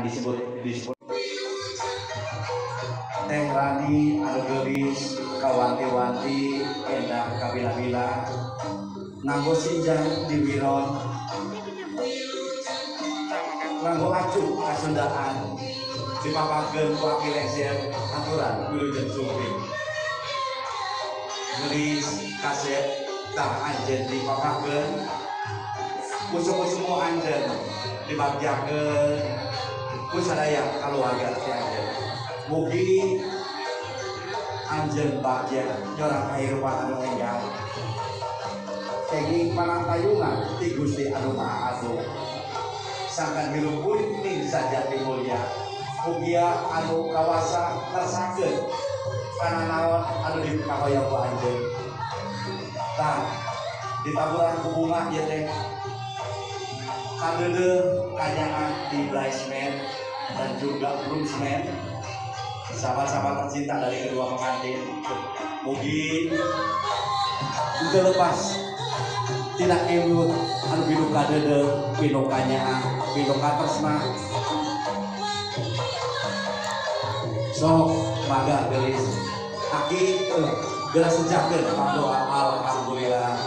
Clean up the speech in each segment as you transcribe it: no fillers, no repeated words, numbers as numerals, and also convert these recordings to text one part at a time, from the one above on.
disebut Teh Rani anu geulis kawanti-wanti endah kabila-bila nganggo sinjang di wiron nganggo acuh kasundaan dipapakeun ku aki lengser aturan wilujeng sumping geulis kaset tah anjeun dipapakeun ku semua anjeun dibagjakeun ku sadaya kaluarga ti anjeun mugi anjeun bagja nyorang kahirupan anu endah kenging panantayungan ti Gusti Anu Maha Agung sangkan hirup puting saja ti mulya mugia anu kawasa tersakeun kana naon anu dikahoyong ku anjeun tah ditaburan ku bunga ieu teh kadeudeuh kanyaan di bridesmaid dan juga groomsmen sahabat-sahabat tercinta dari kedua pengantin mugi itu lepas tidak ewut anu bidu kadeudeuh pinu kanyaan pinu katresna sok maga geulis aki geus sejakeun pandoa alhamdulillah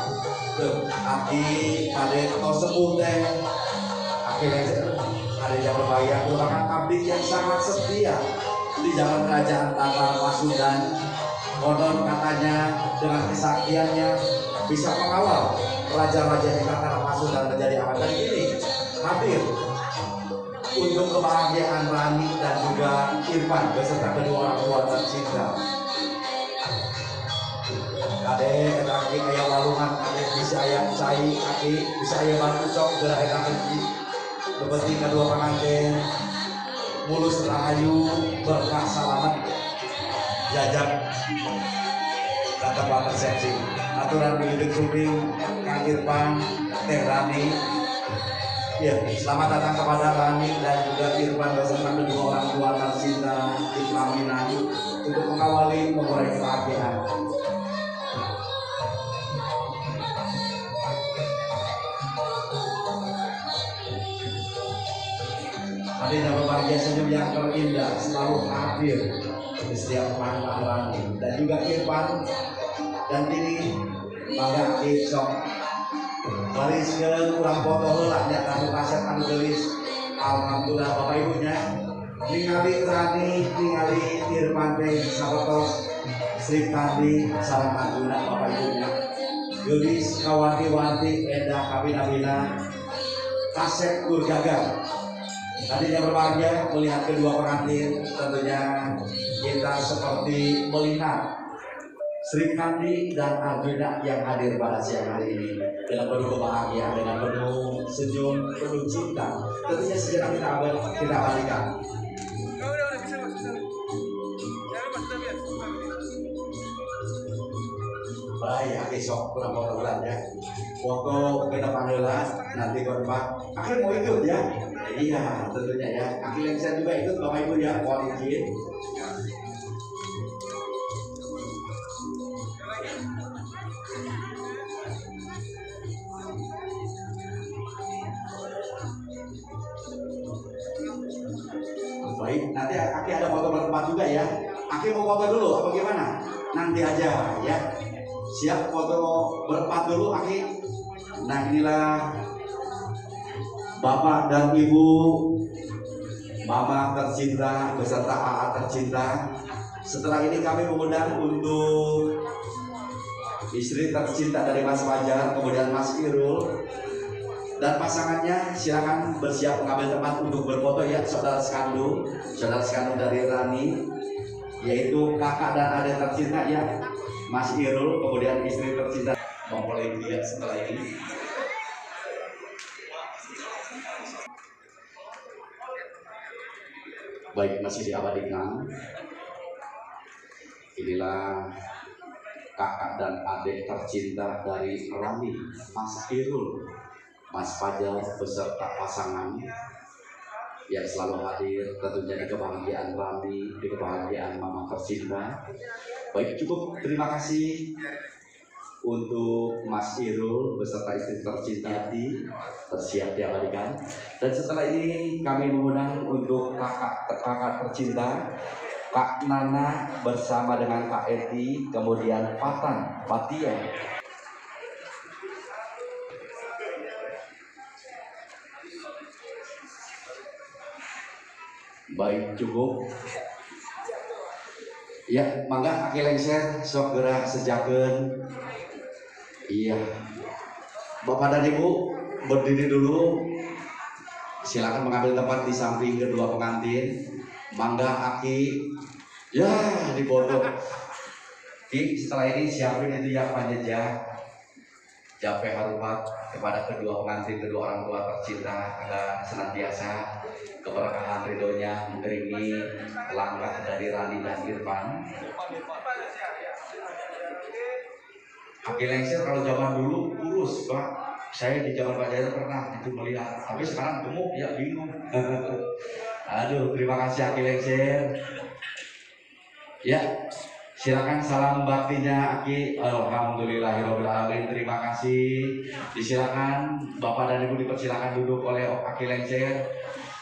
aki kade tos sepuh teh aki ada yang berbahaya merupakan abdi yang sangat setia di zaman kerajaan Tatar Pasundan. Konon katanya dengan kesaktiannya bisa mengawal raja-raja di Tatar Pasundan menjadi aman dan ini hadir untuk kebahagiaan Rani dan juga Irfan beserta kedua orang tua tercinta. Kade kaki kayak walungan, kade bisa ayam cai, kaki bisa ayam batu cok gerak kaki. Kepenting kedua pengantin mulus rahayu berkah selamat jajak kata persepsi aturan milik sumping Kang Irfan Teh Rani ya selamat datang kepada Rani dan juga Irfan beserta kedua orang tua tercinta di pelaminan untuk mengawali memulai kebahagiaan. Adanya berbahagia senyum yang terindah selalu hadir di setiap langkah Rani dan juga Irfan dan ini bangga kisok bariskeun urang foto heula nya kanu kaset anu geulis alhamdulillah Bapak Ibunya ningali Rani ningali Irfan teh sapotos Sri Kandi salam aguna Bapak Ibunya geulis kawanti-wanti endah kabina-bina kaset kur gagal. Tadinya berbahagia melihat kedua pengantin, tentunya kita seperti melihat Sri Kandi dan Arjuna yang hadir pada siang hari ini dengan penuh kebahagiaan, dengan penuh senyum, penuh cinta. Tentunya sejenak kita abadikan. Baik, besok kurang foto ya. Foto kita panggillah nanti korban. Akhirnya mau ikut ya. Iya, tentunya ya. Aki lengser juga ikut Bapak Ibu ya, mohon izin. Baik, nanti Aki ada foto bertempat juga ya. Aki mau foto dulu apa gimana? Nanti aja ya. Siap foto bertempat dulu Aki. Nah inilah Bapak dan Ibu Mama tercinta beserta AA tercinta. Setelah ini kami mengundang untuk istri tercinta dari Mas Fajar, kemudian Mas Irul dan pasangannya. Silakan bersiap mengambil tempat untuk berfoto ya, saudara sekandung dari Rani, yaitu kakak dan adik tercinta ya, Mas Irul, kemudian istri tercinta. Memulai dia setelah ini. Baik, masih diabadikan. Inilah kakak dan adik tercinta dari Rani, Mas Irul, Mas Fajar beserta pasangan yang selalu hadir tentunya di kebahagiaan Rani, di kebahagiaan Mama tercinta. Baik, cukup terima kasih untuk Mas Irul beserta istri tercinta bersiap diabadikan. Dan setelah ini kami mengundang untuk kakak tercinta Kak Nana bersama dengan Kak Eti, kemudian Fatia. Baik, cukup. Ya, mangga aki lengser sok gerak sejakeun. Iya. Bapak dan Ibu berdiri dulu. Silakan mengambil tempat di samping kedua pengantin. Mangga aki. Ya, dipodok. Ki, setelah ini siapin itu ya panjajah. Jape harupat kepada kedua pengantin, kedua orang tua tercinta agar senantiasa keberkahan ridhonya mengiringi langkah dari Rani dan Irfan. Aki lengser kalau zaman dulu kurus, Pak. Saya di zaman Pak Jaya pernah itu melihat, tapi sekarang gemuk ya bingung. Aduh, terima kasih Aki lengser. Ya, silakan salam baktinya Aki. Alhamdulillahirobbilalamin. Terima kasih. Disilakan Bapak dan Ibu dipersilakan duduk oleh Aki lengser.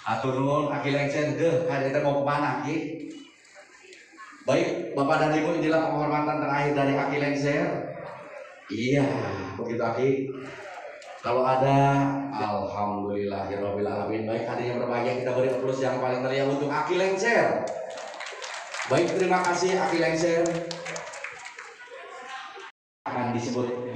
Atur nuhun Aki lengser. Deh, kita mau kemana Aki? Baik, Bapak dan Ibu, inilah penghormatan terakhir dari Aki lengser. Iya, begitu Aki. Kalau ada, alhamdulillahirobbilalamin. Baik, hadirin yang berbahagia, kita beri aplaus yang paling meriah untuk Aki lengser. Baik, terima kasih Aki lengser. Akan disebut